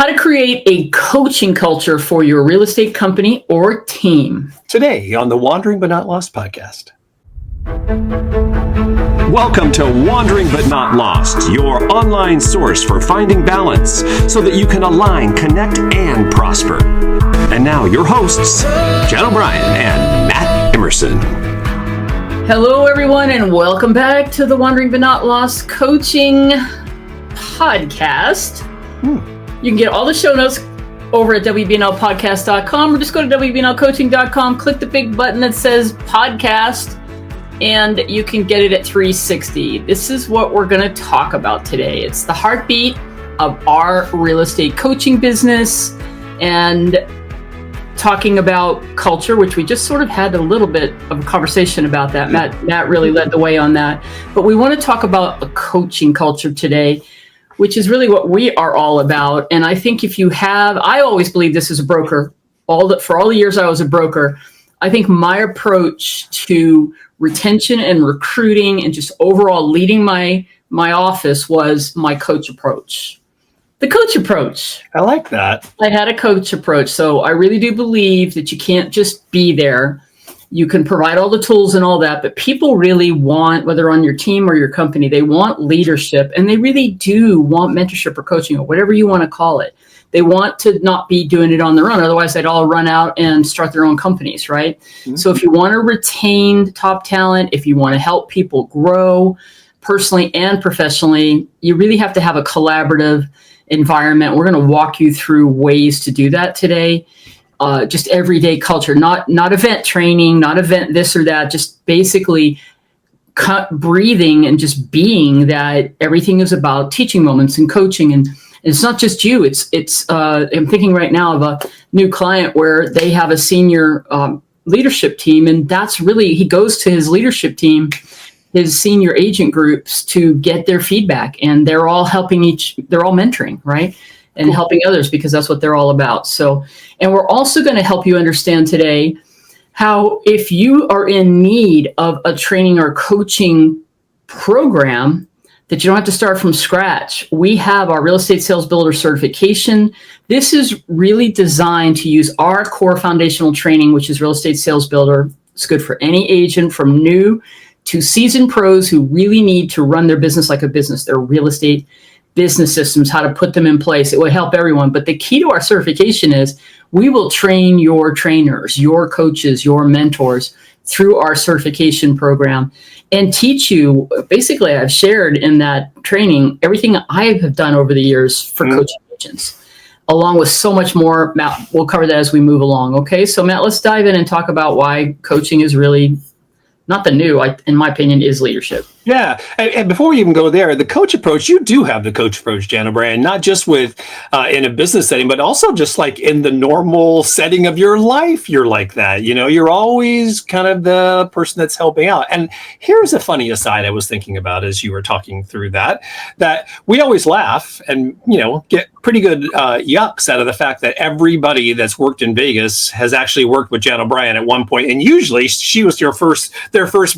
how to create a coaching culture for your real estate company or team. Today on the Wandering But Not Lost podcast. Welcome to Wandering But Not Lost, your online source for finding balance so that you can align, connect, and prosper. And now your hosts, Jen O'Brien and Matt Emerson. Hello, everyone, and welcome back to the Wandering But Not Lost coaching podcast. You can get all the show notes over at WBNLpodcast.com or just go to WBNLcoaching.com, click the big button that says podcast, and you can get it at 360. This is what we're going to talk about today. It's the heartbeat of our real estate coaching business and talking about culture, which we just sort of had a little bit of a conversation about that. Matt really led the way on that. But we want to talk about a coaching culture today, which is really what we are all about. And I think if you have, I always believe this as a broker, for all the years I was a broker, I think my approach to retention and recruiting and just overall leading my office was my coach approach. The coach approach. I like that. I had a coach approach. So I really do believe that you can't just be there. You can provide all the tools and all that, but people really want, whether on your team or your company, they want leadership, and they really do want mentorship or coaching or whatever you want to call it. They want to not be doing it on their own. Otherwise, they'd all run out and start their own companies, right? Mm-hmm. So if you want to retain top talent, if you want to help people grow personally and professionally, you really have to have a collaborative environment. We're going to walk you through ways to do that today. Just everyday culture, not event training, not event this or that, just basically breathing and just being that everything is about teaching moments and coaching. And it's not just you. I'm thinking right now of a new client where they have a senior leadership team, and that's really, he goes to his leadership team, his senior agent groups, to get their feedback, and they're all they're all mentoring, right? And cool. Helping others, because that's what they're all about. So, and we're also going to help you understand today how, if you are in need of a training or coaching program, that you don't have to start from scratch. We have our real estate sales builder certification. This is really designed to use our core foundational training, which is real estate sales builder. It's good for any agent, from new to seasoned pros who really need to run their business like a business, their real estate business systems, how to put them in place. It will help everyone. But the key to our certification is we will train your trainers, your coaches, your mentors through our certification program and teach you. Basically, I've shared in that training everything I have done over the years for coaching agents, along with so much more. Matt, we'll cover that as we move along. Okay, so Matt, let's dive in and talk about why coaching is really not the new, in my opinion, is leadership. Yeah. And before we even go there, the coach approach, you do have the coach approach, Jen O'Brien, not just with in a business setting, but also just like in the normal setting of your life. You're like that. You know, you're always kind of the person that's helping out. And here's a funny aside I was thinking about as you were talking through that we always laugh and, get pretty good yucks out of the fact that everybody that's worked in Vegas has actually worked with Jen O'Brien at one point. And usually she was their first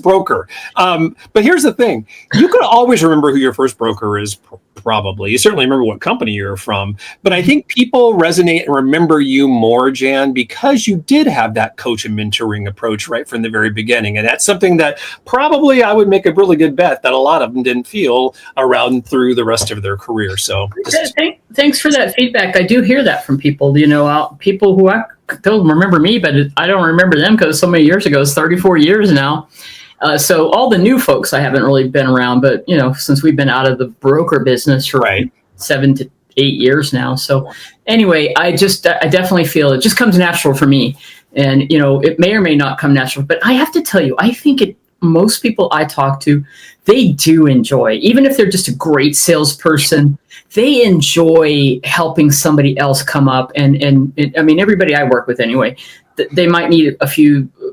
broker. But here's the thing. You could always remember who your first broker is, probably. You certainly remember what company you're from. But I think people resonate and remember you more, Jan, because you did have that coach and mentoring approach right from the very beginning. And that's something that probably I would make a really good bet that a lot of them didn't feel around through the rest of their career. So thanks for that feedback. I do hear that from people, people who don't remember me, but I don't remember them because so many years ago. It's 34 years now. So all the new folks I haven't really been around, but since we've been out of the broker business for 7 to 8 years now. So anyway, I definitely feel it just comes natural for me, and it may or may not come natural. But I have to tell you, I think most people I talk to, they do enjoy, even if they're just a great salesperson, they enjoy helping somebody else come up. And everybody I work with anyway, they might need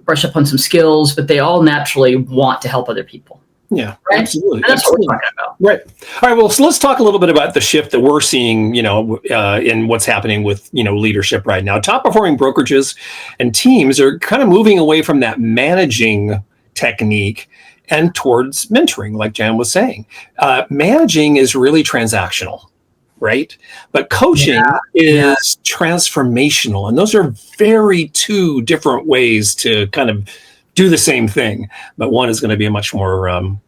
brush up on some skills, but they all naturally want to help other people. Yeah, right? Absolutely. And that's what we're talking about. Right. All right. Well, so let's talk a little bit about the shift that we're seeing, in what's happening with, leadership right now. Top performing brokerages and teams are kind of moving away from that managing technique and towards mentoring, like Jan was saying. Managing is really transactional. right? But coaching is transformational. And those are very two different ways to kind of do the same thing. But one is going to be a much more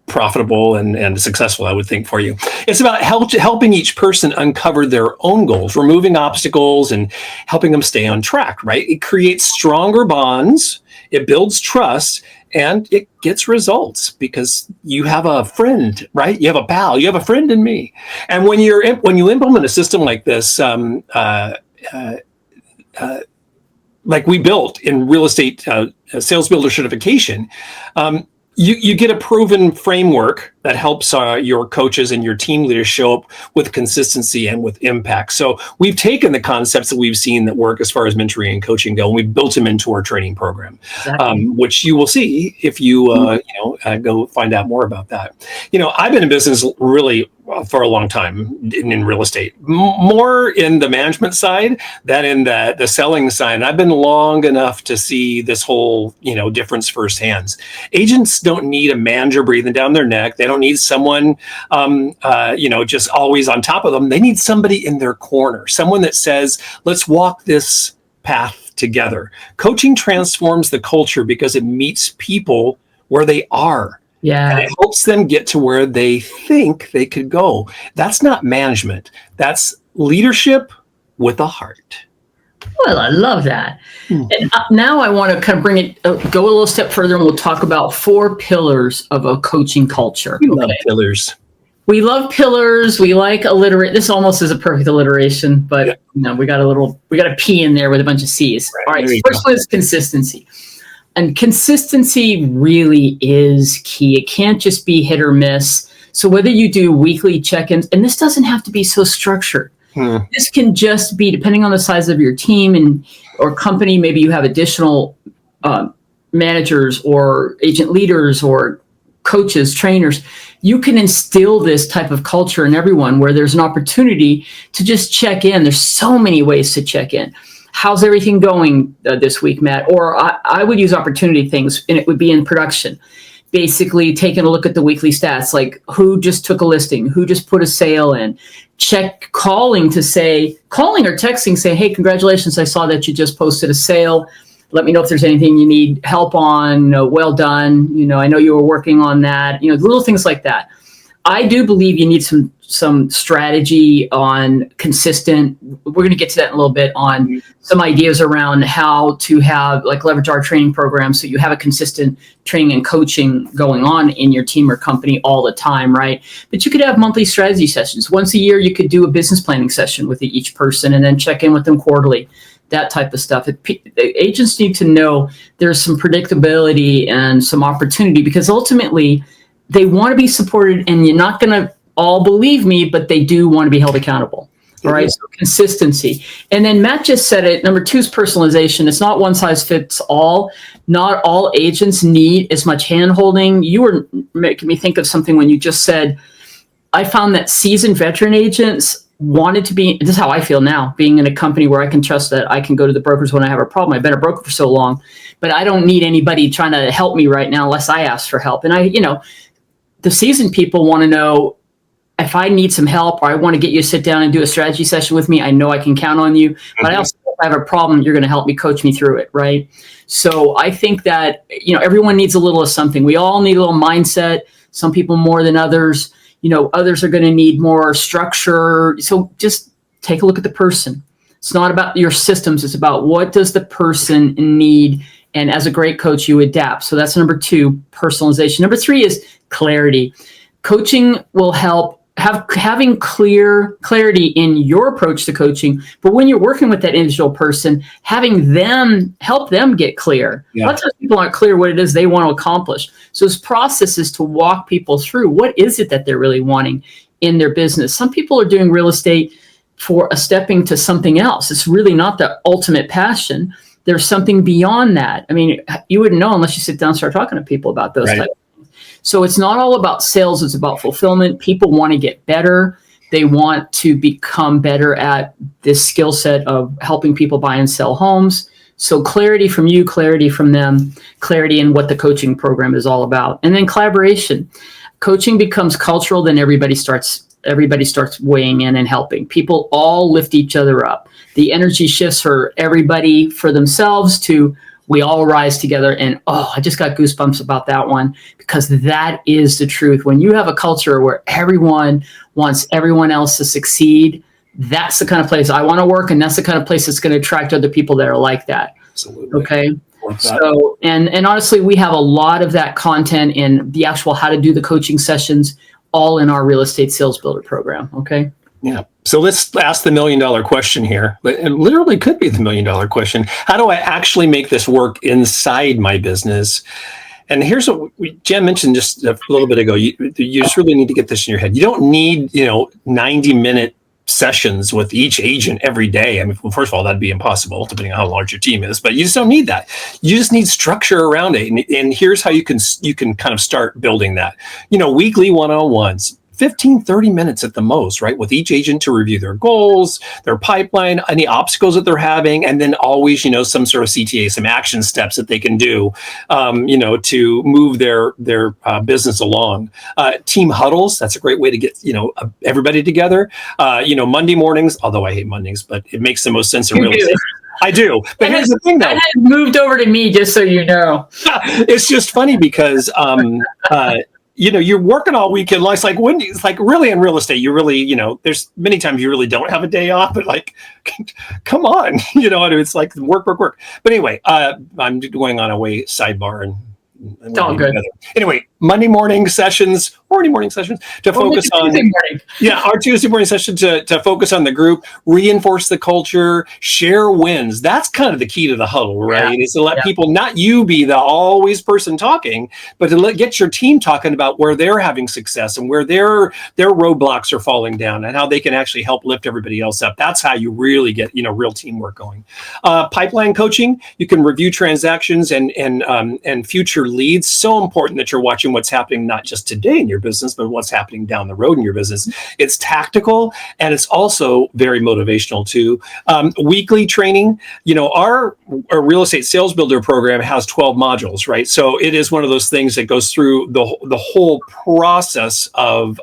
profitable and successful, I would think, for you. It's about helping each person uncover their own goals, removing obstacles and helping them stay on track, right? It creates stronger bonds, it builds trust, and it gets results because you have a friend, right? You have a pal, you have a friend in me. And when you implement a system like this, like we built in real estate sales builder certification, you get a proven framework that helps your coaches and your team leaders show up with consistency and with impact. So we've taken the concepts that we've seen that work as far as mentoring and coaching go, and we've built them into our training program, which you will see if you go find out more about that. I've been in business really for a long time in real estate, more in the management side than in the selling side. And I've been long enough to see this whole, difference firsthand. Agents don't need a manager breathing down their neck. They don't need someone, just always on top of them. They need somebody in their corner, someone that says, let's walk this path together. Coaching transforms the culture because it meets people where they are. Yeah. And it helps them get to where they think they could go. That's not management. That's leadership with a heart. Well, I love that. And now I want to kind of bring it, go a little step further, and we'll talk about 4 pillars of a coaching culture. We love pillars. We love pillars. We like alliterate. This almost is a perfect alliteration, but we got a P in there with a bunch of C's. Right. All right. So first one is consistency. And consistency really is key. It can't just be hit or miss. So whether you do weekly check-ins, and this doesn't have to be so structured. This can just be, depending on the size of your team or company, maybe you have additional managers or agent leaders or coaches, trainers. You can instill this type of culture in everyone where there's an opportunity to just check in. There's so many ways to check in. How's everything going this week, Matt? Or I would use opportunity things, and it would be in production. Basically taking a look at the weekly stats, like who just took a listing, who just put a sale in, calling or texting, say, hey, congratulations, I saw that you just posted a sale. Let me know if there's anything you need help on. Well done. I know you were working on that. Little things like that. I do believe you need some strategy on consistent. We're going to get to that in a little bit on some ideas around how to have leverage our training program so you have a consistent training and coaching going on in your team or company all the time, right? But you could have monthly strategy sessions. Once a year, you could do a business planning session with each person and then check in with them quarterly, that type of stuff. Agents need to know there's some predictability and some opportunity because ultimately they want to be supported, and you're not going to all believe me, but they do want to be held accountable. All right. So consistency. And then Matt just said it. Number 2 is personalization. It's not one size fits all. Not all agents need as much hand-holding. You were making me think of something when you just said, I found that seasoned veteran agents wanted to be, this is how I feel now, being in a company where I can trust that I can go to the brokers when I have a problem. I've been a broker for so long, but I don't need anybody trying to help me right now unless I ask for help. And the seasoned people want to know, if I need some help or I want to get you to sit down and do a strategy session with me, I know I can count on you. But I also, if I have a problem, you're going to help me coach me through it, right? So I think that, everyone needs a little of something. We all need a little mindset, some people more than others. Others are going to need more structure. So just take a look at the person. It's not about your systems. It's about what does the person need. And as a great coach, you adapt. So that's number 2, personalization. Number 3 is clarity. Coaching will help having clarity in your approach to coaching, but when you're working with that individual person, having them help them get clear. A lot of times people aren't clear what it is they want to accomplish. So this process is to walk people through what is it that they're really wanting in their business. Some people are doing real estate for a stepping to something else. It's really not the ultimate passion. There's something beyond that. I mean, you wouldn't know unless you sit down and start talking to people about those types of things. So it's not all about sales. It's about fulfillment. People want to get better. They want to become better at this skill set of helping people buy and sell homes. So clarity from you, clarity from them, clarity in what the coaching program is all about. And then collaboration. Coaching becomes cultural, then everybody starts everybody starts weighing in and helping. People all lift each other up. The energy shifts for everybody, for themselves, to we all rise together. And I just got goosebumps about that one, because that is the truth. When you have a culture where everyone wants everyone else to succeed, that's the kind of place I want to work. And that's the kind of place that's going to attract other people that are like that. Absolutely. Okay. So, and honestly, we have a lot of that content in the actual how to do the coaching sessions, all in our real estate sales builder program. Okay. Yeah. So let's ask the $1 million question here. It literally could be the $1 million question. How do I actually make this work inside my business? And here's what Jen mentioned just a little bit ago. You just really need to get this in your head. You don't need, 90-minute sessions with each agent every day. I mean, well, first of all, that'd be impossible depending on how large your team is, but you just don't need that. You just need structure around it. And here's how you can kind of start building that. Weekly one-on-ones, 15, 30 minutes at the most, right? With each agent to review their goals, their pipeline, any obstacles that they're having, and then always, some sort of CTA, some action steps that they can do, to move their business along. Team huddles, that's a great way to get, everybody together. Monday mornings, although I hate Mondays, but it makes the most sense in real estate. I do. But here's the thing, though. That had moved over to me, just so you know. It's just funny because, you're working all weekend. It's like really in real estate, you really, there's many times you really don't have a day off, but come on, it's like work. But anyway, I'm going on a way sidebar and it's all good. Anyway, Monday morning sessions to focus on our Tuesday morning session to focus on the group, reinforce the culture, share wins. That's kind of the key to the huddle, right? Is to let people, not you be the always person talking, but to get your team talking about where they're having success and where their roadblocks are falling down and how they can actually help lift everybody else up. That's how you really get real teamwork going. Pipeline coaching, you can review transactions and future leads. So important that you're watching what's happening not just today in your business, but what's happening down the road in your business. It's tactical and it's also very motivational too. Weekly training, our real estate sales builder program has 12 modules, right? So it is one of those things that goes through the whole process of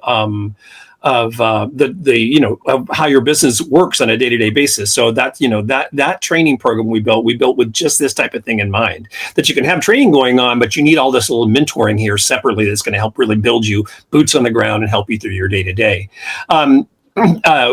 of how your business works on a day-to-day basis. So that training program we built with just this type of thing in mind, that you can have training going on, but you need all this little mentoring here separately that's going to help really build you boots on the ground and help you through your day-to-day.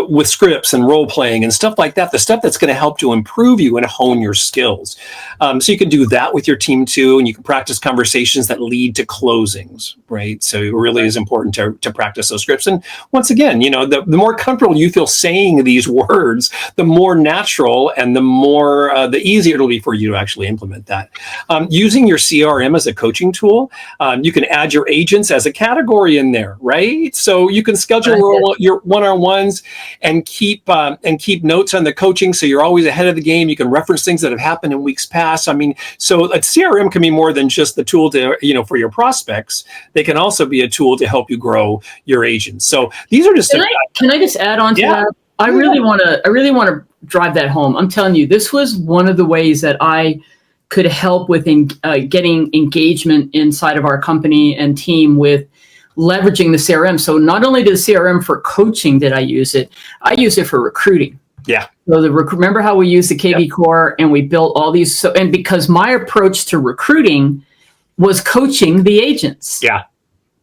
With scripts and role playing and stuff like that, the stuff that's going to help to improve you and hone your skills. So you can do that with your team too, and you can practice conversations that lead to closings, right? So it really is important to practice those scripts. And once again, the more comfortable you feel saying these words, the more natural and the easier it'll be for you to actually implement that. Using your CRM as a coaching tool, you can add your agents as a category in there, right? So you can schedule your one-on-ones and keep notes on the coaching, so you're always ahead of the game. You can reference things that have happened in weeks past. I mean, so a CRM can be more than just the tool to for your prospects. They can also be a tool to help you grow your agents. So these are just. Can I just add on to that? I really want to drive that home. I'm telling you, this was one of the ways that I could help with getting engagement inside of our company and team with leveraging the CRM. So not only did the CRM for coaching did I use it for recruiting. Yeah. So remember how we used the KV Core and we built all these. And because my approach to recruiting was coaching the agents. Yeah.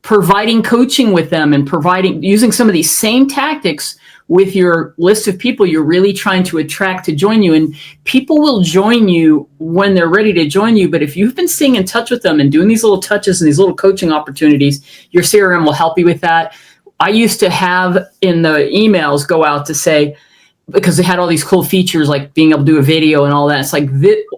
Providing coaching with them and using some of these same tactics with your list of people you're really trying to attract to join you. And people will join you when they're ready to join you. But if you've been staying in touch with them and doing these little touches and these little coaching opportunities, your CRM will help you with that. I used to have in the emails go out to say, because they had all these cool features like being able to do a video and all that. It's like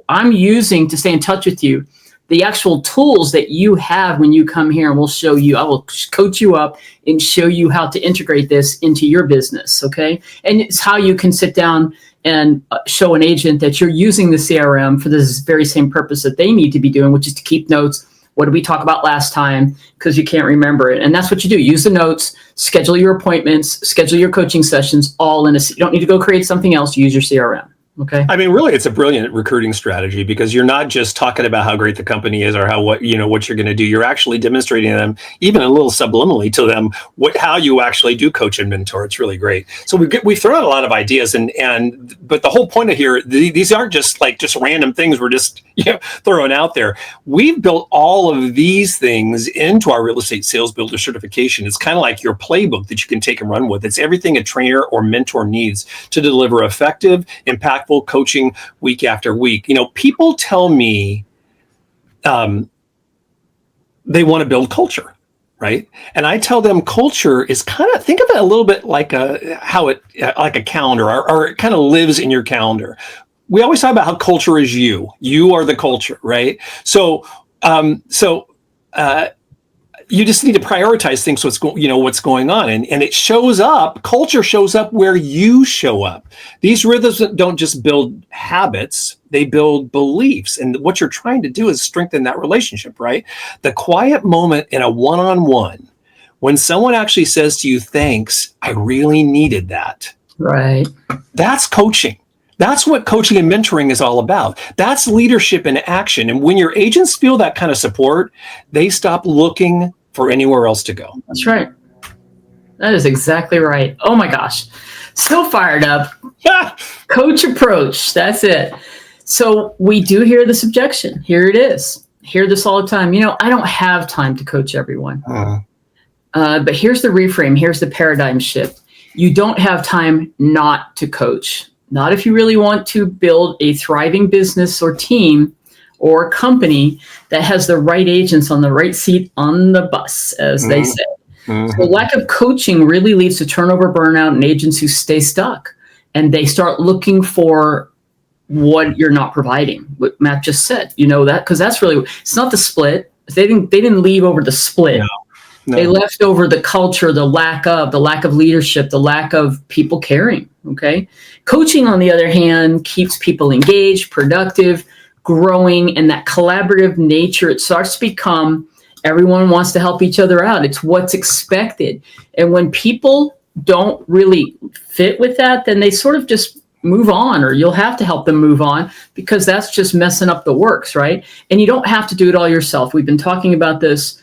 I'm using to stay in touch with you the actual tools that you have when you come here, and I will coach you up and show you how to integrate this into your business. Okay. And it's how you can sit down and show an agent that you're using the CRM for this very same purpose that they need to be doing, which is to keep notes. What did we talk about last time? Because you can't remember it. And that's what you do. Use the notes, schedule your appointments, schedule your coaching sessions, all in you don't need to go create something else. Use your CRM. Okay. I mean, really, it's a brilliant recruiting strategy because you're not just talking about how great the company is or what you're going to do. You're actually demonstrating to them, even a little subliminally to them, how you actually do coach and mentor. It's really great. So we throw out a lot of ideas, but the whole point of here, these aren't just random things we're just throwing out there. We've built all of these things into our real estate sales builder certification. It's kind of like your playbook that you can take and run with. It's everything a trainer or mentor needs to deliver effective, impactful coaching week after week. People tell me they want to build culture, right? And I tell them culture is think of it a little bit like like a calendar, or it kind of lives in your calendar. We always talk about how culture is you. You are the culture, right? So you just need to prioritize things. What's going on, and it shows up. Culture shows up where you show up. These rhythms don't just build habits; they build beliefs. And what you're trying to do is strengthen that relationship, right? The quiet moment in a one-on-one, when someone actually says to you, "Thanks, I really needed that." Right. That's coaching. That's what coaching and mentoring is all about. That's leadership in action. And when your agents feel that kind of support, they stop looking for anywhere else to go. That's right. That is exactly right. Oh my gosh. So fired up. Coach approach. That's it. So we do hear this objection. Here it is. Hear this all the time. I don't have time to coach everyone. But here's the reframe. Here's the paradigm shift. You don't have time not to coach. Not if you really want to build a thriving business or team or company that has the right agents on the right seat on the bus, as they say. So lack of coaching really leads to turnover, burnout, and agents who stay stuck. And they start looking for what you're not providing, what Matt just said. That because that's really, it's not the split. They didn't leave over the split. No. They left over the culture, the lack of leadership, the lack of people caring. Okay. Coaching, on the other hand, keeps people engaged, productive, growing, and that collaborative nature. It starts to become everyone wants to help each other out. It's what's expected. And when people don't really fit with that, then they sort of just move on, or you'll have to help them move on because that's just messing up the works, right? And you don't have to do it all yourself. We've been talking about this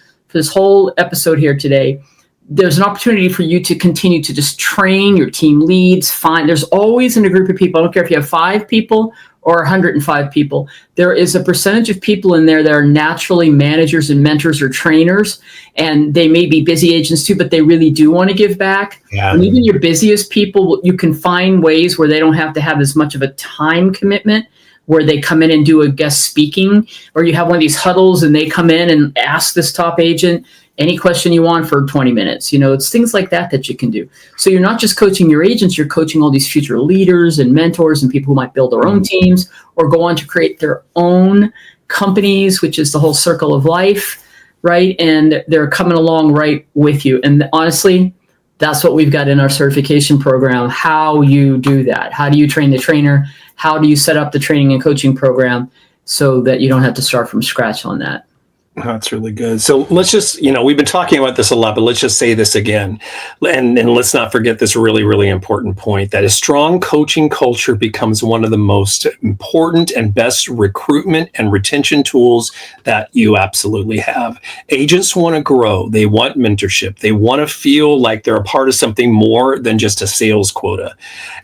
whole episode here today. There's an opportunity for you to continue to just train your team leads. There's always in a group of people, I don't care if you have 5 people or 105 people, there is a percentage of people in there that are naturally managers and mentors or trainers, and they may be busy agents too, but they really do want to give back. Yeah. And even your busiest people, you can find ways where they don't have to have as much of a time commitment, where they come in and do a guest speaking, or you have one of these huddles and they come in and ask this top agent any question you want for 20 minutes. It's things like that you can do. So you're not just coaching your agents, you're coaching all these future leaders and mentors and people who might build their own teams or go on to create their own companies, which is the whole circle of life, right? And they're coming along right with you. And honestly, that's what we've got in our certification program, how you do that. How do you train the trainer? How do you set up the training and coaching program so that you don't have to start from scratch on that? That's really good. So let's just, we've been talking about this a lot, but let's just say this again. And let's not forget this really, really important point, that a strong coaching culture becomes one of the most important and best recruitment and retention tools that you absolutely have. Agents want to grow. They want mentorship. They want to feel like they're a part of something more than just a sales quota.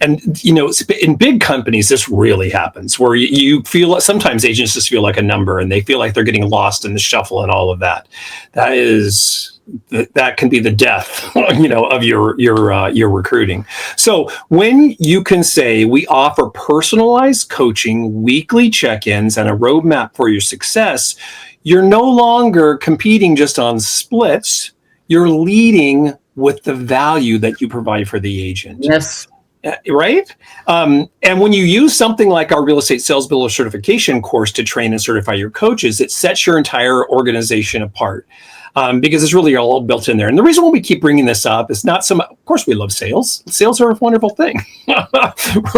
And, in big companies, this really happens where you feel like sometimes agents just feel like a number and they feel like they're getting lost in the shuffle and all of that. That can be the death, of your recruiting. So when you can say we offer personalized coaching, weekly check-ins, and a roadmap for your success, you're no longer competing just on splits. You're leading with the value that you provide for the agent. Yes. Right? And when you use something like our real estate sales builder certification course to train and certify your coaches, it sets your entire organization apart. because it's really all built in there. And the reason why we keep bringing this up is not so much, of course, we love sales. Sales are a wonderful thing,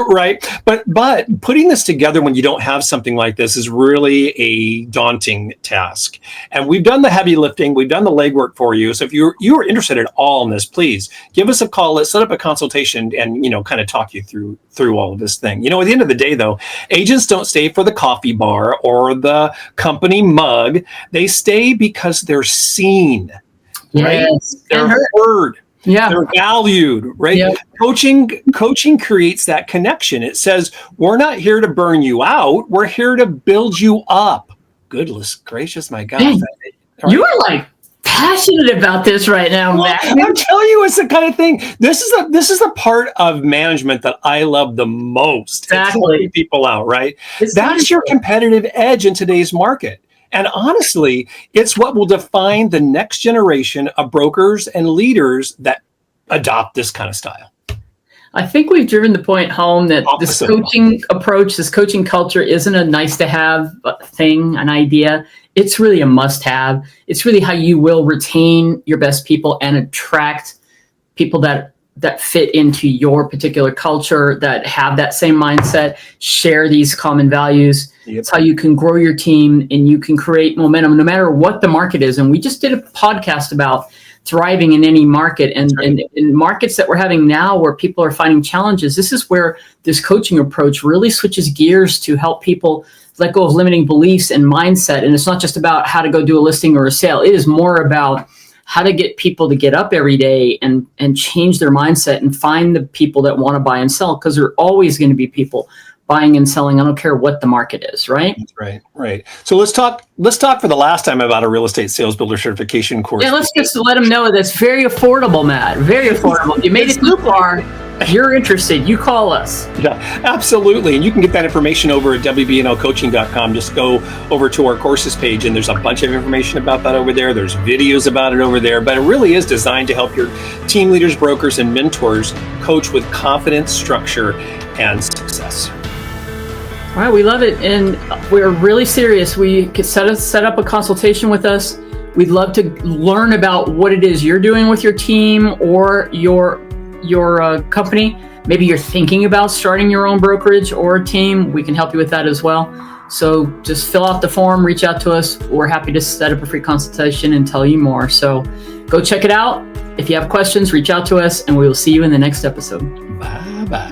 right? But putting this together when you don't have something like this is really a daunting task. And we've done the heavy lifting. We've done the legwork for you. So if you are interested at all in this, please give us a call. Let's set up a consultation and, kind of talk you through all of this thing. At the end of the day, though, agents don't stay for the coffee bar or the company mug. They stay because they're seen, right? Yes. They're heard. Yeah. They're valued, right? Yep. Coaching creates that connection. It says, we're not here to burn you out. We're here to build you up. Goodness gracious, my God. Hey, you are like passionate about this right now, well, Matt. I'm telling you, it's the kind of thing. This is the part of management that I love the most. Exactly. It's helping people out, right? It's That's your competitive edge in today's market. And honestly, it's what will define the next generation of brokers and leaders that adopt this kind of style. I think we've driven the point home that this coaching approach, this coaching culture isn't a nice to have thing, an idea. It's really a must have. It's really how you will retain your best people and attract people that fit into your particular culture, that have that same mindset, share these common values. Yep. It's how you can grow your team and you can create momentum no matter what the market is. And we just did a podcast about thriving in any market, and in markets that we're having now where people are finding challenges. This is where this coaching approach really switches gears to help people let go of limiting beliefs and mindset. And it's not just about how to go do a listing or a sale. It is more about how to get people to get up every day and change their mindset and find the people that want to buy and sell, because there are always going to be people buying and selling. I don't care what the market is, right? That's right. So let's talk for the last time about a real estate sales builder certification course. Yeah, let's just let them know that's very affordable, Matt. Very affordable. If you made it too far, if you're interested, you call us. Yeah, absolutely. And you can get that information over at WBNLcoaching.com. Just go over to our courses page, and there's a bunch of information about that over there. There's videos about it over there, but it really is designed to help your team leaders, brokers, and mentors coach with confidence, structure, and success. All right, we love it, and we're really serious. We could set up a consultation with us. We'd love to learn about what it is you're doing with your team or your company. Maybe you're thinking about starting your own brokerage or team. We can help you with that as well. So just fill out the form, reach out to us. We're happy to set up a free consultation and tell you more. So go check it out. If you have questions, reach out to us, and we will see you in the next episode. Bye-bye.